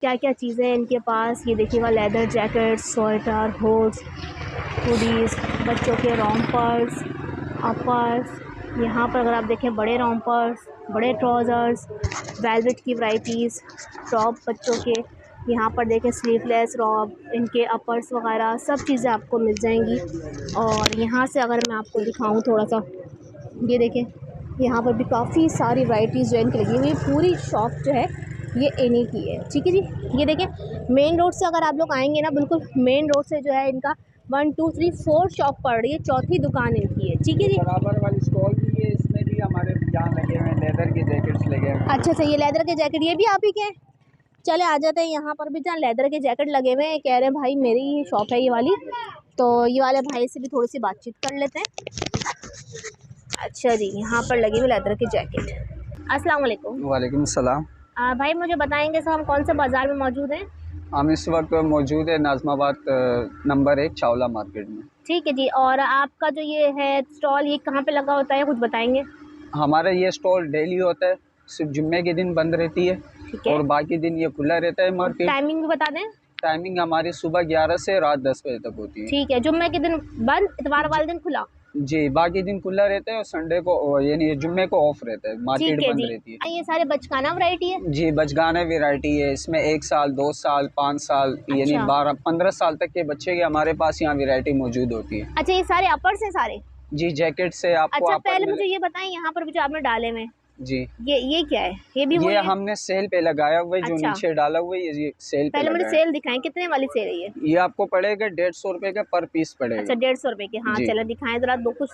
क्या क्या चीज़ें हैं इनके पास। ये देखिएगा leather jacket, sweater, hoods, hoodies, बच्चों के रोम्पर्स, अपर्स। यहाँ पर अगर आप देखें बड़े रोम्पर्स, बड़े ट्राउज़र्स, वेलवेट की वैराइटीज़, टॉप बच्चों के। यहाँ पर देखें स्लीवलेस रॉब, इनके अपर्स वगैरह सब चीज़ें आपको मिल जाएंगी। और यहाँ से अगर मैं आपको दिखाऊँ थोड़ा सा, ये देखें यहाँ पर भी काफ़ी सारी वैराइटीज़ जो है इनकी लगी हुई। पूरी शॉप जो है ये इन्हीं की है, ठीक है जी। ये देखें मेन रोड से अगर आप लोग आएंगे ना, बिल्कुल मेन रोड से जो है इनका 1 2 3 4 शॉप पड़ रही है, चौथी दुकान इनकी है, ठीक है जी। बराबर वाली स्टॉल भी है, इसमें भी हमारे यहाँ लगे हुए हैं लेदर के जैकेट्स लगे हुए हैं। अच्छा, ये लेदर के जैकेट ये भी आप ही के हैं। चले आ जाते हैं यहाँ पर भी, जहाँ लेदर के जैकेट लगे हुए हैं। कह रहे हैं भाई मेरी ही शॉप है ये वाली, तो ये वाले भाई से भी थोड़ी सी बातचीत कर लेते हैं। अच्छा जी, यहाँ पर लगे हुए लेदर के जैकेट। अस्सलाम वालेकुम। वालेकुम सलाम। भाई मुझे बताएंगे सर हम कौन से बाज़ार में मौजूद हैं? हम इस वक्त मौजूद है नाज़माबाद नंबर 1 चावला मार्केट में। ठीक है जी। और आपका जो ये है स्टॉल, ये कहाँ पे लगा होता है, कुछ बताएंगे? हमारा ये स्टॉल डेली होता है, सिर्फ जुम्मे के दिन बंद रहती है ठीक है। और बाकी दिन ये खुला रहता है मार्केट। टाइमिंग भी बता दें। टाइमिंग हमारी सुबह 11 से रात 10 बजे तक होती है। ठीक है, जुम्मे के दिन बंद, इतवार वाले दिन खुला। जी, बाकी दिन खुला रहता है और संडे को यानी जुम्मे को ऑफ रहता है, मार्केट ठीक है बंद जी। रहती है। ये सारे बचकाना वैरायटी है? जी, बचगाना वैरायटी है, इसमें 1 साल 2 साल 5 साल यानी अच्छा। 12-15 साल तक के बच्चे के हमारे पास यहाँ वैरायटी मौजूद होती है। अच्छा, ये सारे अपर्स हैं सारे? जी, जैकेट से आपको अच्छा, अपर पहले मुझे मिले। ये बताएं, यहाँ पर भी जो आपने डाले हुए हैं, जी, ये क्या है? ये भी वही ये है? हमने सेल पे लगाया हुआ है, जो अच्छा, नीचे डाला हुआ है ये सेल पे पहले मुझे लगाया है। सेल दिखाएं, कितने वाली सेल है ये? ये आपको पड़ेगा 150 रुपये का पर पीस अच्छा, पड़ेगा। 150 रुपए के। हाँ जी, चलो दिखाएं ज़रा दो कुछ।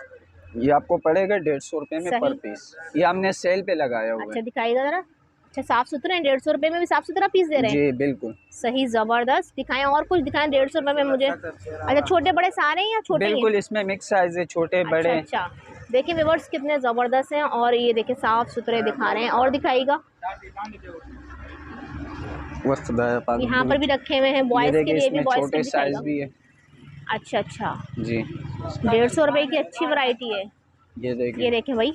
ये आपको पड़ेगा 150 रुपये में पर सही। पीस। ये हमने सेल पे लगाया हुआ है। अच्छा दिखाइएगा ज़रा। अच्छा, साफ़ सुथरे हैं, 150 रुपये में भी साफ़ सुथरा पीस दे रहे हैं। जी, बिल्कुल। सही, ज़बरदस्त। दिखाएं और कुछ दिखाएं 150 रुपये में मुझे। अच्छा, छोटे बड़े सारे हैं या छोटे ही हैं? बिल्कुल, इसमें मिक्स साइज़ है, छोटे अच्छा बड़े। अच्छा। देखिए व्यूअर्स कितने ज़बरदस्त हैं, और ये देखिए साफ़ सुथरे दिखा रहे हैं। और दिखाइएगा। यहाँ पर भी रखे हुए हैं, ये बॉयज़ के देखिए लिए भी, इसमें बॉयज़ के छोटे भी साइज़ दिखाइएगा। भी है। अच्छा अच्छा। जी, 150 रुपये की अच्छी वैरायटी है। ये ये देखिए। देखें भाई,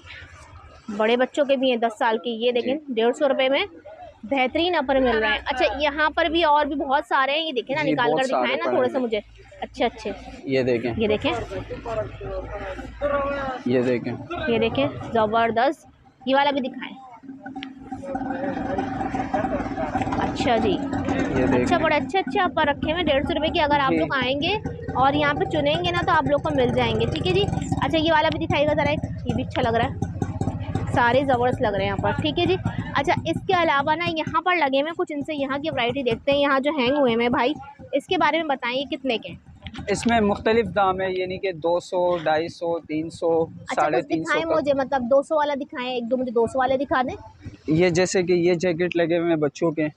बड़े बच्चों के भी हैं 10 साल के। ये देखें जी, 150 रुपये में बेहतरीन अपर मिल रहे हैं। अच्छा, यहाँ पर भी और भी बहुत सारे हैं, ये देखें ना, जी, निकाल बहुत कर दिखाएं सारे ना पड़े थोड़े से हैं। मुझे। अच्छे अच्छे। ये देखें, ये देखें, ये देखें। ये देखें ज़बरदस्त। ये वाला भी दिखाएं। अच्छा जी। ये अच्छा, देखें। बड़े अच्छे अच्छे अपर रखे हुए हैं 150 रुपये के। अगर आप जी, लोग आएंगे और यहाँ पे चुनेंगे ना तो आप लोग को मिल जाएंगे, ठीक है जी। अच्छा, ये वाला भी दिखाइएगा ज़रा एक, ये भी अच्छा लग रहा है। सारे ज़बरदस्त लग रहे हैं यहाँ पर, ठीक है जी। अच्छा, इसके अलावा ना यहाँ पर लगे हुए कुछ, इनसे यहाँ की वैरायटी देखते हैं। यहाँ जो हैंग हुए हैं भाई, इसके बारे में बताइए कितने के? इसमें मुख्तलिफ दाम है, यानी कि 200, 250, 300, अच्छा, कुछ 350 दिखाएं तक। मुझे, मतलब 200 वाला दिखाएं, एक दो मुझे 200 वाले दिखा दें। ये जैसे कि ये जैकेट लगे हुए हैं बच्चों के,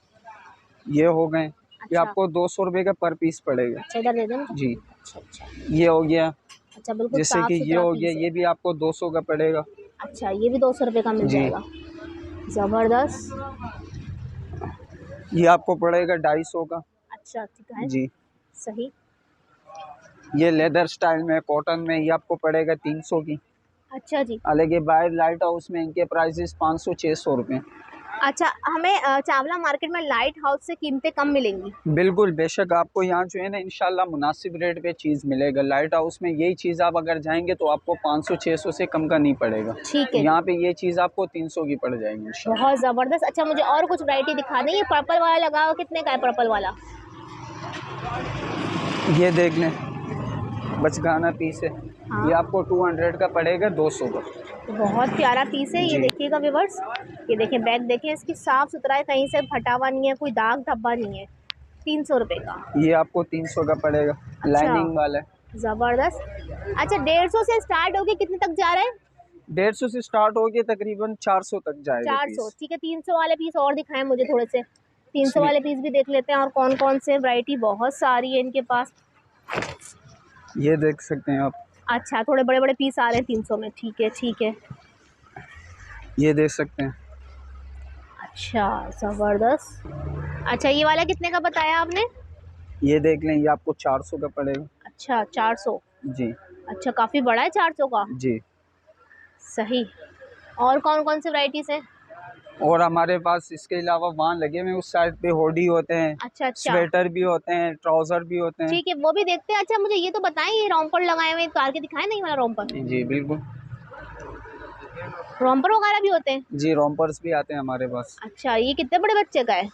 ये हो गए। ये अच्छा आपको 200 रुपये का पर पीस पड़ेगा। अच्छा, इधर दे दें मुझे। जी, अच्छा अच्छा। ये हो गया। अच्छा, बिल्कुल जैसे कि साफ़ ये सुथरा हो गया, पीस है। ये भी आपको 200 का पड़ेगा। अच्छा, ये भी 200 रुपये का मिल जी, जाएगा। ज़बरदस्त। ये आपको पड़ेगा 250 का। अच्छा, ठीक है। जी, सही। ये लेदर स्टाइल में कॉटन में ये आपको पड़ेगा 300 की। अच्छा जी। अलग बाहर लाइट हाउस में इनके प्राइसेस 500-600 रुपये। अच्छा, हमें चावला मार्केट में लाइट हाउस से कीमतें कम मिलेंगी? बिल्कुल, बेशक आपको यहाँ जो है ना इंशाल्लाह मुनासिब रेट पे चीज़ मिलेगा। लाइट हाउस में यही चीज़ आप अगर जाएंगे तो आपको 500-600 से कम का नहीं पड़ेगा। ठीक है जी। यहाँ पे ये चीज़ आपको 300 की पड़ जाएगी इंशाल्लाह। बहुत ज़बरदस्त। अच्छा, मुझे और कुछ वैरायटी दिखा दें। ये पर्पल वाला लगा हुआ कितने का है, पर्पल वाला? ये देख लें, बचगाना पीस है। हाँ, ये आपको 200 का पड़ेगा 200 का। बहुत प्यारा पीस है। ये जी, देखिएगा व्यूअर्स, ये देखें बैग देखें, इसकी साफ़ सुथरा है, कहीं से फटा हुआ नहीं है, कोई दाग धब्बा नहीं है। 300 रुपये का। ये आपको 300 का पड़ेगा, अच्छा, लाइनिंग वाला है। ज़बरदस्त। अच्छा, 150 से स्टार्ट होके कितने तक जा रहा है? 150 से स्टार्ट हो गया, तकरीबन 400 तक जाएगा 400, पीस। ठीक है। 300 वाले पीस और दिखाएं मुझे थोड़े से। 300 इसमें वाले पीस भी देख लेते हैं, और कौन कौन से वैरायटी, बहुत सारी है इनके पास। ये देख सकते हैं आप। अच्छा, थोड़े बड़े बड़े पीस आ रहे हैं 300 में, ठीक है ठीक है। ये देख सकते हैं। अच्छा, ज़बरदस्त। अच्छा, ये वाला कितने का बताया आपने? ये देख लें, ये आपको 400 का पड़ेगा। अच्छा, 400। जी, अच्छा, काफ़ी बड़ा है 400 का। जी। सही। और कौन कौन से वैरायटीज़ हैं? और हमारे पास इसके अलावा वहाँ लगे हुए उस साइड पे हुडी होते हैं, अच्छा अच्छा, स्वेटर भी होते हैं, ट्राउजर भी होते हैं। ठीक है, वो भी देखते हैं। अच्छा मुझे ये तो बताएं, ये रोम्पर लगाए हुए कार के दिखाए, नहीं वाला रोम्पर, जी बिल्कुल, रोम्पर वगैरह भी होते हैं? जी रोम्पर्स भी आते हैं हमारे पास। अच्छा, ये कितने बड़े बच्चे का है?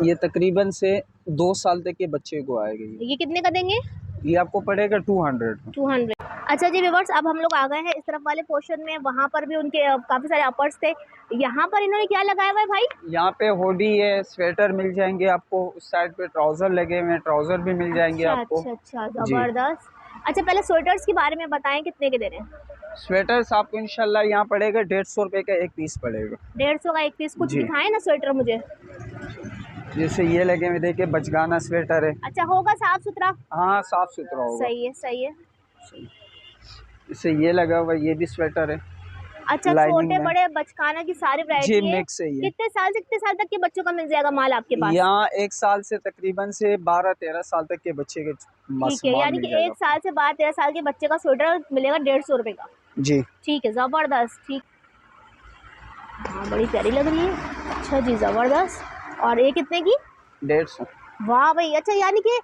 ये तकरीबन से 2 साल तक के बच्चे को आएगा। ये कितने का देंगे? ये आपको पड़ेगा 200 का। 200। अच्छा जी व्यूअर्स, अब हम लोग आ गए हैं इस तरफ वाले पोर्शन में। वहाँ पर भी उनके काफ़ी सारे अपर्स थे। यहाँ पर इन्होंने क्या लगाया हुआ है भाई? यहाँ पे हुडी है, स्वेटर मिल जाएंगे आपको। उस साइड पे ट्राउजर लगे हुए हैं, ट्राउजर भी मिल जाएंगे अच्छा आपको। अच्छा अच्छा, ज़बरदस्त। अच्छा पहले स्वेटर्स के बारे में बताएं, कितने के दे रहे हैं? स्वेटर्स आपको इंशाल्लाह यहाँ पड़ेगा 150 रुपये का एक पीस पड़ेगा। 150 का एक पीस। कुछ जी। दिखाएं ना स्वेटर मुझे। जैसे ये लगे हुए, देखिए बचगाना स्वेटर है। अच्छा, होगा साफ सुथरा? हाँ साफ सुथरा होगा। सही है सही है। इससे ये लगा हुआ, ये भी स्वेटर है। अच्छा, छोटे बड़े बचकाना की सारी वैरायटी जी है। मिक्स है ये। कितने साल से कितने साल तक के बच्चों का मिल जाएगा माल आपके पास? यहाँ 1 साल से तकरीबन से 12-13 साल तक के बच्चे के ठीक है, यानी कि 1 साल से 12-13 साल के बच्चे का स्वेटर मिलेगा 150 रुपये का। जी ठीक है, ज़बरदस्त। ठीक, हाँ बड़ी प्यारी लग रही है। अच्छा जी, ज़बरदस्त। और ये कितने की? 150। वाह भाई। अच्छा, यानी कि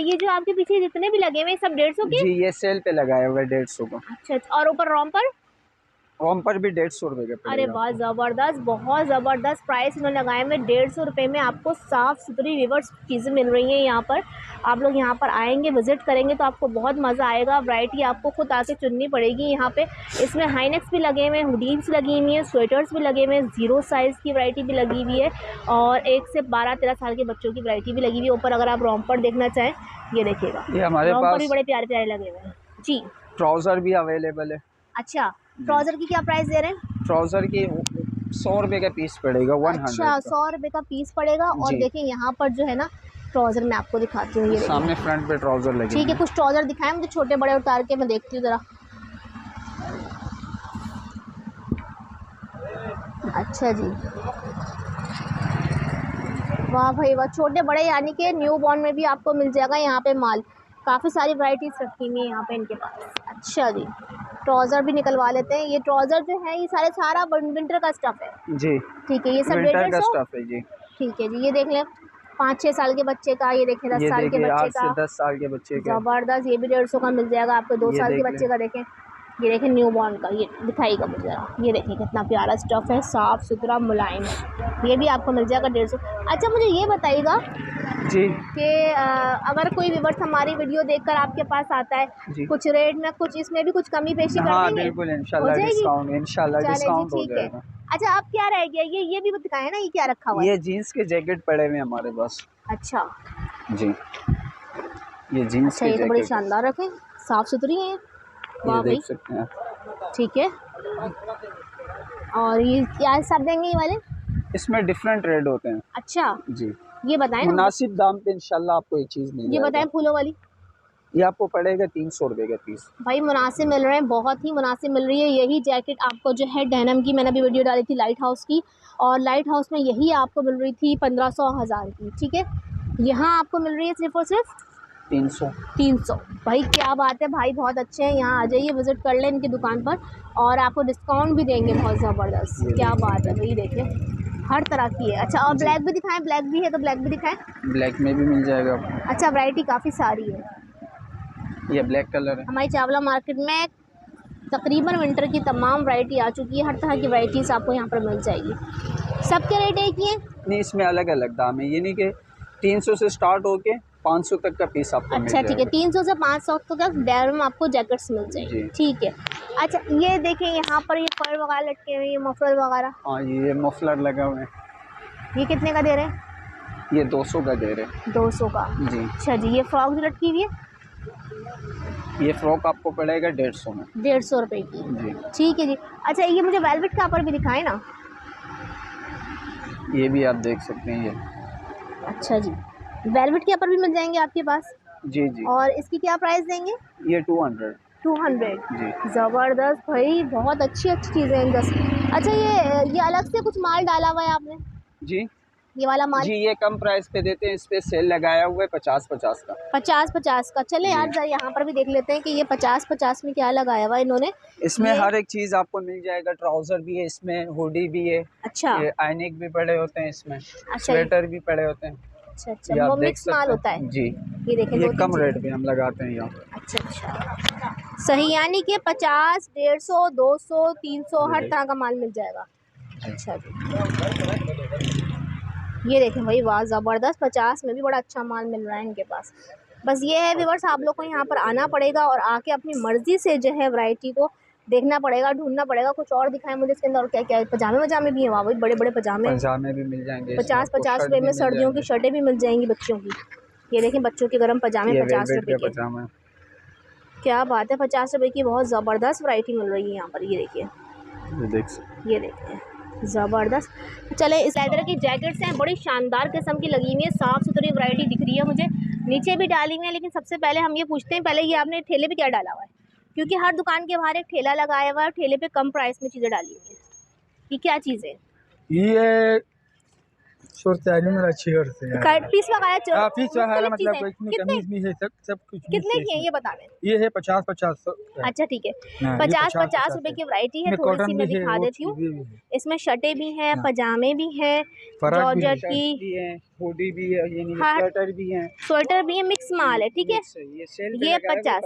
ये जो आपके पीछे जितने भी लगे हुए हैं सब 150 के? जी ये सेल पे लगाया हुआ है 150 का। अच्छा अच्छा, और ऊपर रोम्पर? रोम्पर भी 150 रुपये का अरे पड़ेगा। वाह, ज़बरदस्त, बहुत ज़बरदस्त प्राइस इन्होंने लगाए में। 150 रुपये में आपको साफ़ सुथरी रिवर्स चीज़ें मिल रही हैं यहाँ पर। आप लोग यहाँ पर आएंगे, विज़िट करेंगे तो आपको बहुत मज़ा आएगा। वैरायटी आपको खुद आके चुननी पड़ेगी यहाँ पे। इसमें हाईनेक्स भी लगे हुए हैं, हुडीज़ लगी हुई हैं, स्वेटर्स भी लगे हुए हैं, 0 साइज़ की वैरायटी भी लगी हुई है, और 1 से 12-13 साल के बच्चों की वैरायटी भी लगी हुई है। ऊपर अगर आप रोम्पर देखना चाहें, ये देखिएगा, ये हमारे रोम्पर पास भी बड़े प्यारे प्यारे लगे हुए हैं जी। ट्राउजर भी अवेलेबल है। अच्छा, ट्राउज़र की क्या प्राइस दे रहे हैं? ट्राउजर की 100 रुपये का पीस पड़ेगा। 100 अच्छा, 100 रुपये का पीस पड़ेगा। और जी। देखिए यहाँ पर जो है ना ट्राउज़र मैं आपको दिखाती हूँ, ये देखिए। सामने फ्रंट पे ट्राउजर लगे। ठीक है, कुछ ट्राउज़र दिखाएं मुझे, छोटे बड़े उतार के मैं देखती हूँ ज़रा। अच्छा जी, वाह भाई वाह, छोटे बड़े यानी कि न्यू बॉर्न में भी आपको मिल जाएगा यहाँ पे माल। काफ़ी सारी वैरायटीज़ रखी हुई है यहाँ पे इनके पास। अच्छा जी, ट्राउज़र भी निकलवा लेते हैं। ये ट्राउज़र जो है ये सारा विंटर का स्टफ़ है जी। ठीक है, ये सब विंटर का 150। स्टफ है जी। ठीक है जी, ये देख लें 5-6 साल के बच्चे का, ये देखें 10 ये साल के देखिए बच्चे 8 से का, 10 साल के बच्चे का। ज़बरदस्त। ये भी 150 का मिल जाएगा आपको। 2 ये साल के देख बच्चे लें। का देखें, ये देखें न्यू बॉर्न का। ये दिखाइएगा मुझे ज़रा, ये देखें कितना प्यारा स्टफ़ है, साफ़ सुथरा मुलायम है। ये भी आपको मिल जाएगा 150। अच्छा मुझे ये बताइएगा जी कि अगर कोई व्यूअर्स हमारी वीडियो देखकर आपके पास आता है, जी। कुछ रेट में कुछ इसमें भी कुछ कमी पेशी कर हाँ देंगे? बिल्कुल, हो इंशाल्लाह जाएगी? डिस्काउंट, इंशाल्लाह चले जी, डिस्काउंट हो ठीक है। जाएगा। अच्छा, अब क्या रह गया? ये भी दिखाएं ना, ये क्या रखा हुआ है? ये जीन्स के जैकेट पड़े हुए हैं हमारे पास। अच्छा जी, ये जीन्स अच्छा, के ये तो बड़ी जैकेट शानदार रखें, साफ़ सुथरी हैं। वाह ये भाई, देख सकते हैं। ठीक है। और ये क्या सब देंगे ये वाले? इसमें डिफरेंट रेट होते हैं। अच्छा, जी, ये बताएं ना, मुनासिब दाम पे इंशाल्लाह आपको ये चीज़ मिल ये जाएगा। बताएं फूलों वाली। ये आपको पड़ेगा 300 रुपये का पीस। भाई मुनासिब मिल रहे हैं, बहुत ही मुनासिब मिल रही है। यही जैकेट आपको जो है डेनिम की, मैंने अभी वीडियो डाली थी लाइट हाउस की, और लाइट हाउस में यही आपको मिल रही थी 1500-1000 की। ठीक है, यहाँ आपको मिल रही है सिर्फ और सिर्फ 300। भाई क्या बात है भाई, बहुत अच्छे हैं। यहाँ आ जाइए, विज़िट कर लें इनकी दुकान पर, और आपको डिस्काउंट भी देंगे बहुत ज़बरदस्त। क्या बात है भाई, देखिए हर तरह की है। अच्छा, और ब्लैक भी दिखाएं? ब्लैक भी है तो ब्लैक भी दिखाएं। ब्लैक में भी मिल जाएगा आपको। अच्छा, वैरायटी काफ़ी सारी है। ये ब्लैक कलर है। हमारी चावला मार्केट में तकरीबन विंटर की तमाम वैरायटी आ चुकी है। हर तरह की वैराइटीज़ आपको यहाँ पर मिल जाएगी। सबके रेट एक ही हैं? नहीं, इसमें अलग अलग दाम है। ये नहीं कि 300 से स्टार्ट होके 500 तक का पीस आपको मिल अच्छा ठीक है, जाएगा। 300 से 500 तक डेनिम में आपको जैकेट्स मिल जाएंगे। ठीक है। अच्छा, ये देखें यहाँ पर ये फर वगैरह लटके हुए हैं, ये मफलर वगैरह। हाँ ये मफलर लगा हुआ है। ये कितने का दे रहे हैं? ये 200 का दे रहे हैं। 200 का। जी। अच्छा जी, ये फ्रॉक जो लटकी हुई है? ये फ्रॉक आपको पड़ेगा 150 में। 150 रुपये की। जी। ठीक है जी। अच्छा, ये मुझे वेलवेट के ऊपर भी दिखाएं ना। ये भी आप देख सकते हैं। ये अच्छा जी, वेलवेट के ऊपर भी मिल जाएंगे आपके पास? जी जी। और इसकी क्या प्राइस देंगे? ये 200। 200 जी। ज़बरदस्त भाई, बहुत अच्छी चीज़ें हैं। अच्छा, ये अलग से कुछ माल डाला हुआ है आपने? जी, ये वाला माल जी ये कम प्राइस पे देते हैं, इस पे सेल लगाया हुआ है 50-50 का। 50-50 का। चले यार जरा यहाँ पर भी देख लेते हैं कि ये 50-50 में क्या लगाया हुआ इन्होंने। इसमें हर एक चीज आपको मिल जाएगा, ट्राउजर भी है इसमें, हुडी भी है, अच्छा ये आइनिक भी पड़े होते हैं इसमें, अच्छा स्वेटर भी पड़े होते हैं। अच्छा ये अच्छा, आप वो देख मिक्स माल सकते होता हैं है। जी। ये देखें ये 2-3 कम चीज़ें। रेट पे हम लगाते हैं यहाँ। अच्छा अच्छा, सही, यानी कि 50, 150, 200, 300 हर तरह का माल मिल जाएगा। अच्छा जी, ये देखें भाई, वाह ज़बरदस्त, 50 में भी बड़ा अच्छा माल मिल रहा है इनके पास। बस ये है व्यूअर्स, आप लोग को यहाँ पर आना पड़ेगा और आके अपनी मर्ज़ी से जो है वैरायटी को देखना पड़ेगा, ढूंढना पड़ेगा। कुछ और दिखाएं मुझे इसके अंदर, और क्या क्या है? पजामे वजामे भी हैं, वाह भाई बड़े बड़े पजामे। पजामे भी मिल जाएंगे, 50-50 रुपये में सर्दियों की शर्टें भी मिल जाएंगी बच्चों की। ये देखें बच्चों के गर्म पजामे 50 रुपये के। पजामा, क्या बात है, 50 रुपये की बहुत ज़बरदस्त वैरायटी मिल रही है यहाँ पर। ये देखिए, ये देखिए ज़बरदस्त। चले, इस लेदर की जैकेट्स हैं, बड़ी शानदार किस्म की लगी हुई है, साफ़ सुथरी वैरायटी दिख रही है मुझे। नीचे भी डाली हुई है, लेकिन सबसे पहले हम ये पूछते हैं, पहले ये आपने ठेले पे क्या डाला हुआ है? क्योंकि हर दुकान के बाहर एक ठेला लगाया हुआ है, ठेले पे कम प्राइस में चीज़ें डाली हुई हैं। ये क्या चीज़ है? ये सूरत-ए-आलम में अच्छी करते हैं। पीस लगाया पीस वगैरह मुख्तलिफ मतलब चीज़ें इसमें कितने कमीज भी है, सब कुछ मिक्स कितने है की हैं इसमें। ये बता दें। ये है 50-50 अच्छा ठीक है, हाँ, ये 50-50 रुपए है। की वैरायटी है। इसमें थोड़ी सी कॉटन मैं भी है, दिखा वो देती हूँ। चीज़ें भी है। इसमें शर्टें भी हैं, हाँ। पजामे भी हैं, फराक भी है। जॉर्जेट की, भी है, हुडी भी है, ये हाँ, स्वेटर भी है, स्वेटर भी है, मिक्स माल है। ठीक है, ये सेल पे ये लगा है,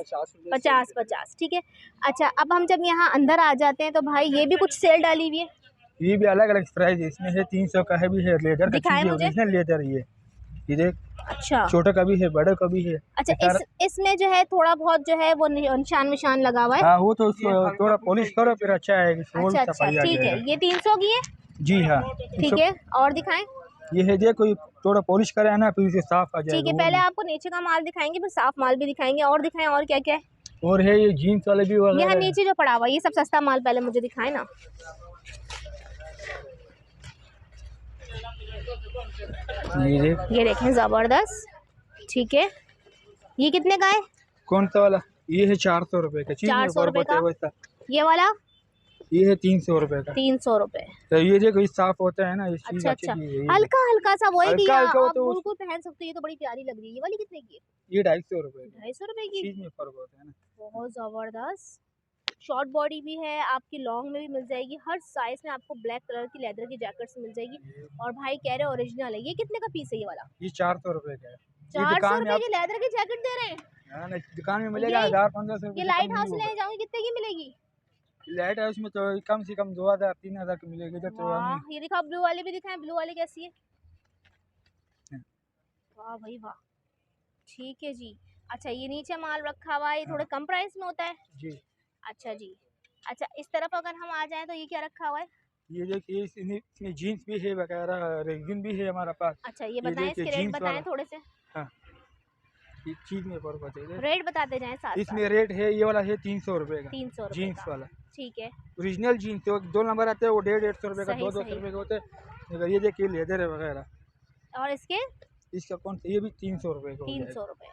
50 50, ठीक है। अच्छा, अब हम जब यहाँ अंदर आ जाते हैं तो भाई ये भी कुछ सेल डाली हुई है। ये भी अलग-अलग प्राइस है, इसमें है 300 का है, भी है लेदर का दिखाएं चीज़ है, मुझे। ओरिजिनल लेदर ये देख, अच्छा छोटा का भी है, बड़े का भी है। अच्छा, इसमें जो है थोड़ा बहुत जो है वो निशान विशान लगा हुआ है। हाँ, वो तो उसको थोड़ा पॉलिश करो फिर अच्छा आएगा, सोल अच्छा अच्छा, सफाई आ ठीक है, जाएगा। ये 300 की है। जी हाँ, ठीक है, और दिखाएं। ये है देखो, थोड़ा पॉलिश करे ना फिर उसे साफ आ ठीक जाएगा। है, पहले आपको नीचे का माल दिखाएंगे, फिर साफ माल भी दिखाएंगे, और दिखाएं और क्या क्या है। और है ये जीन्स वाले भी यहाँ वगैरह। नीचे जो पड़ा हुआ ये सब सस्ता माल पहले मुझे दिखाए ना। ये देखें ज़बरदस्त, ठीक है। ये कितने का है? कौन सा वाला? ये है 400 रुपए का। 400 रुपए का। ये वाला? ये है 300 रुपए का। 300 रुपए। तो ये देखो, ये साफ होता है ना, ये चीज अच्छा अच्छी अच्छा, चीज है। हल्का हल्का सा वही हल्का हल्का हो आप तो बिल्कुल पहन सकते हो। ये तो बड़ी प्यारी लग रही है। ये वाली कितने की है? ये 250 रुपए की। 250 रुपए की। चीज में फर्क होता है ना। बहुत जबरदस्त। शॉर्ट बॉडी भी है आपकी, लॉन्ग में भी मिल जाएगी, हर साइज में आपको ब्लैक कलर की लेदर की जैकेट्स मिल जाएगी। और भाई कह रहे ओरिजिनल है। ये कितने का पीस है ये वाला? ये 400 रुपए का है। 400 रुपए की लेदर की जैकेट दे रहे हैं? दुकान में मिलेगा 1000-1500 रुपए। ये लाइट हाउस ले जाऊंगी कितने की मिलेगी? लाइट हाउस में तो कम से कम 2000-3000 की मिलेगी इधर तो। ये दिखाओ, ब्लू वाले भी दिखाएं। ब्लू वाले कैसी है? वाह भाई वाह, ठीक है जी। अच्छा, ये नीचे माल रखा हुआ है, ये थोड़े कम प्राइस में होता है जी। अच्छा जी। अच्छा, इस तरफ अगर हम आ जाएं तो ये क्या रखा हुआ है? ये देखिए, इसमें जीन्स भी है वगैरह, रेगिन भी है हमारे पास। अच्छा, ये बताएं, इसके रेट बताएं थोड़े से। हाँ, ये चीज में फर्क होता है। रेट बताते जाएं साथ। इसमें रेट है, ये वाला है 300 रुपए का। 300 रुपए जीन्स वाला, ठीक है। ओरिजिनल जीन्स तो 2 नंबर आते हैं, वो 150-150 रुपए का, सही 200 रुपए का होते हैं। मगर ये देखिए लेदर है वगैरह। और इसके? इसका कौन सा? ये भी 300 रुपए का। 300 रुपए।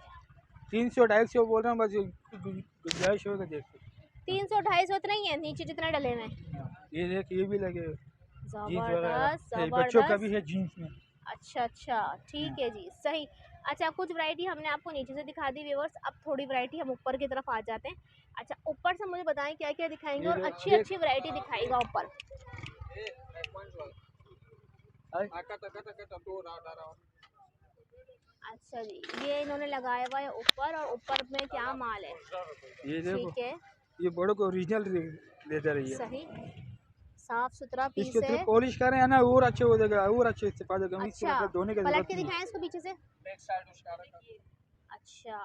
300-250 बोल रहा हूँ, बस गुंजाइश होगा। देखिए 300-250 इतना ही है नीचे जितना डले में। ये देख, ये भी लगे जबरदस्त बच्चों का भी जबरदस्त। है जीन्स में। अच्छा अच्छा, ठीक है जी, सही। अच्छा, कुछ वैरायटी हमने आपको नीचे से दिखा दी व्यूअर्स, अब थोड़ी वैरायटी हम ऊपर की तरफ आ जाते हैं। अच्छा, ऊपर से मुझे बताएं क्या क्या दिखाएंगे, और अच्छी अच्छी वैरायटी दिखाएगा ऊपर। अच्छा जी, ये इन्होंने लगाया हुआ है ऊपर, और ऊपर में क्या माल है? ये देखो, ठीक है, ये बड़ों को ओरिजिनल लेदर है। सही साफ सुथरा पीस इसको है। सिर्फ पॉलिश करें ना, और अच्छे हो जाएगा, और अच्छे इस्तेफादा कम। इसके अच्छा, मतलब धोने की पलट जरूरत के नहीं। दिखाएं इसको पीछे से। अच्छा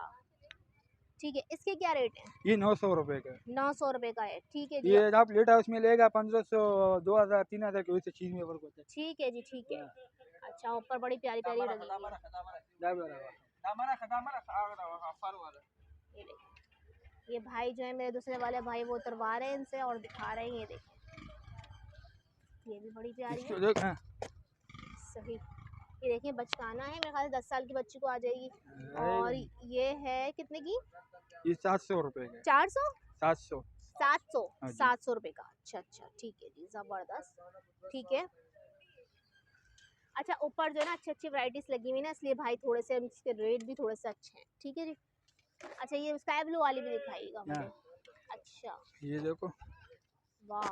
ठीक है, इसके क्या रेट है? ये 900 रुपए का। 900 रुपए का है, ठीक है जी। ये आप लेट हाउस में लेगा 1500, 2000, 3000 की, वैसे चीज में फर्क होता है। ठीक है जी, ठीक है। अच्छा, ऊपर बड़ी प्यारी प्यारी लगी हुई है। ये देखिए, ये भाई जो है मेरे दूसरे वाले भाई, वो उतरवा रहे हैं इनसे और दिखा रहे हैं। ये देखिए, ये भी बड़ी प्यारी है। सही, ये देखिए बचकाना है, मेरे ख्याल से 10 साल की बच्ची को आ जाएगी। और ये है कितने की? ये 700 रुपए का। 400? 700 700 रुपए का। अच्छा अच्छा, ठीक है जी, जबरदस्त, ठीक है। अच्छा ऊपर जो है ना अच्छी अच्छी वैरायटीज लगी हुई ना, इसलिए भाई थोड़े से इसके रेट भी थोड़े से अच्छे हैं। ठीक है जी। अच्छा ये स्काई ब्लू वाली भी दिखाइएगा मुझे। अच्छा ये देखो, वाह,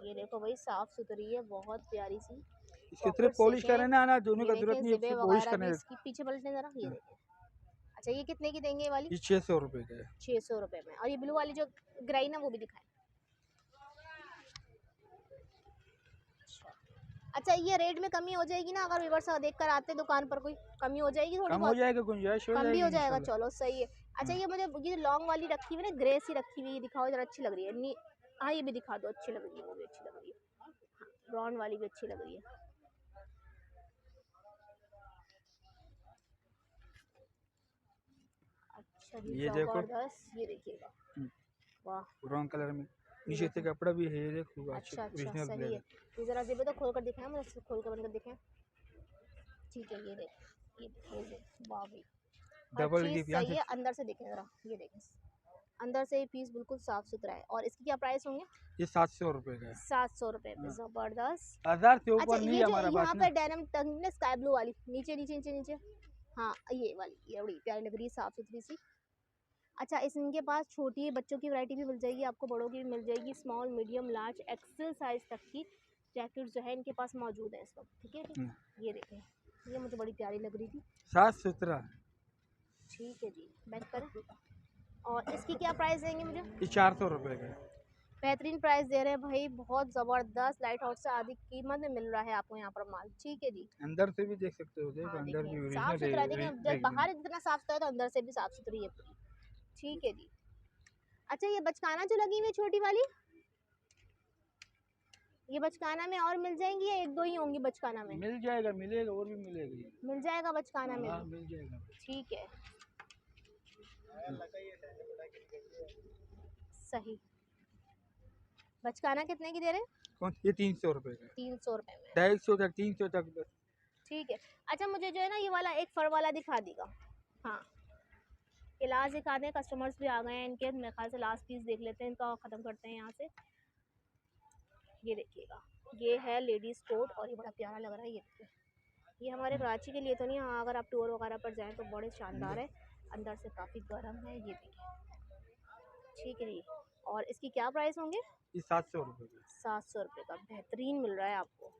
ये देखो भाई साफ सुथरी है, बहुत प्यारी सी इसके पॉकेट सिर्फ पॉलिश सेट है। करने आना, दोनों ये का जरूरत देखें नहीं है, जिबे सिर्फ पॉलिश वगैरह भी करने। इसकी, पीछे पलटने जरा, ये देखें। अच्छा ये कितने की देंगे ये वाली? ये 600 रुपये का है। 600 रुपये में। और ये ब्लू वाली जो ग्राई ना वो भी दिखाएं। अच्छा ये रेट में कमी हो जाएगी ना अगर व्यूअर्स देख कर आते दुकान पर, कोई कमी हो जाएगी थोड़ी कम हो बहुत? जाएगा, गुंजाइश हो कम भी जाएगी हो जाएगा, इंशाल्लाह। चलो सही है। अच्छा ये मुझे ये लॉन्ग वाली रखी हुई है ना, ग्रे सी रखी हुई है, दिखाओ जरा, अच्छी लग रही है। हाँ ये भी दिखा दो, अच्छी लग रही है, वो भी अच्छी लग रही है। हाँ ब्राउन वाली भी अच्छी लग रही है। अच्छा जी ये देखो, जबरदस्त, ये देखिएगा, वाह। ब्राउन कलर में नीचे से कपड़ा भी है, ये देखो। अच्छा अच्छा ओरिजिनल सही ब्लेड है। ये जरा जेबे तो खोल कर दिखाएं मुझे, खोल कर बनकर दिखाएं। ठीक है ये देख, ये देख, वाह भाई हर डबल चीज़ जीप यहाँ सही से। है। अंदर से देखें ज़रा, ये देखें अंदर से ये पीस बिल्कुल साफ़ सुथरा है। और इसकी क्या प्राइस होंगे? ये 700 रुपये का है। 700 रुपये में, हाँ। ज़बरदस्त। 1000 से अच्छा ऊपर नहीं ये है जो हमारे यहाँ पास ना। पे डेनिम टंगी ना स्काई ब्लू वाली, नीचे नीचे नीचे नीचे, हाँ ये वाली, ये बड़ी प्यारी लग रही है, साफ़ सुथरी सी। अच्छा इनके पास छोटी बच्चों की वैरायटी भी मिल जाएगी आपको, बड़ों की भी मिल जाएगी, small medium large XL size तक की जैकेट जो है इनके पास मौजूद है इस वक्त। ठीक है जी। ये देखें, ये मुझे बड़ी प्यारी लग रही थी, साफ सुथरा। ठीक है जी, बैक करें। और इसकी क्या प्राइस देंगे मुझे? ये 400 रुपये का है। बेहतरीन प्राइस दे रहे हैं भाई, बहुत ज़बरदस्त, लाइट हाउस से आधी कीमत में मिल रहा है आपको यहाँ पर माल। ठीक है जी। अंदर से भी देख सकते हो, देखो हाँ अंदर भी देखिए साफ़ ओरिजिनल सुथरा, देखिए जब है। बाहर इतना साफ़ सुथरा है तो अंदर से भी साफ़ सुथरी है पूरी। ठीक है जी। अच्छा ये बचकाना जो लगी हुई है छोटी वाली, ये बचकाना में और मिल जाएंगी या एक दो ही होंगी बचकाना में? मिल जाएगा, मिलेगा, और भी मिलेगी। मिल जाएगा बचकाना में हाँ भी? मिल जाएगा। ठीक है सही। बचकाना कितने की दे रहे हैं? कौन? ये 300 रुपये का है। 300 रुपये में, 250 तक, 300 तक बस। ठीक है। अच्छा मुझे जो है ना ये वाला एक फर वाला दिखा देगा। हाँ ये लास्ट दिखा दें, कस्टमर्स भी आ गए हैं इनके, मेरे ख्याल से लास्ट पीस देख लेते हैं इनका और ख़त्म करते हैं यहाँ से। ये देखिएगा, ये है लेडीज़ कोट और ये बड़ा प्यारा लग रहा है। ये देखिए, ये हमारे कराची के लिए तो नहीं, हाँ अगर आप टूर वगैरह पर जाएं तो बड़े शानदार है, अंदर से काफ़ी गर्म है। ये देखिए, ठीक है जी। और इसकी क्या प्राइस होंगे? ये 700 रुपये का। 700 रुपये का, बेहतरीन मिल रहा है आपको।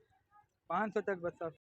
500 तक बस।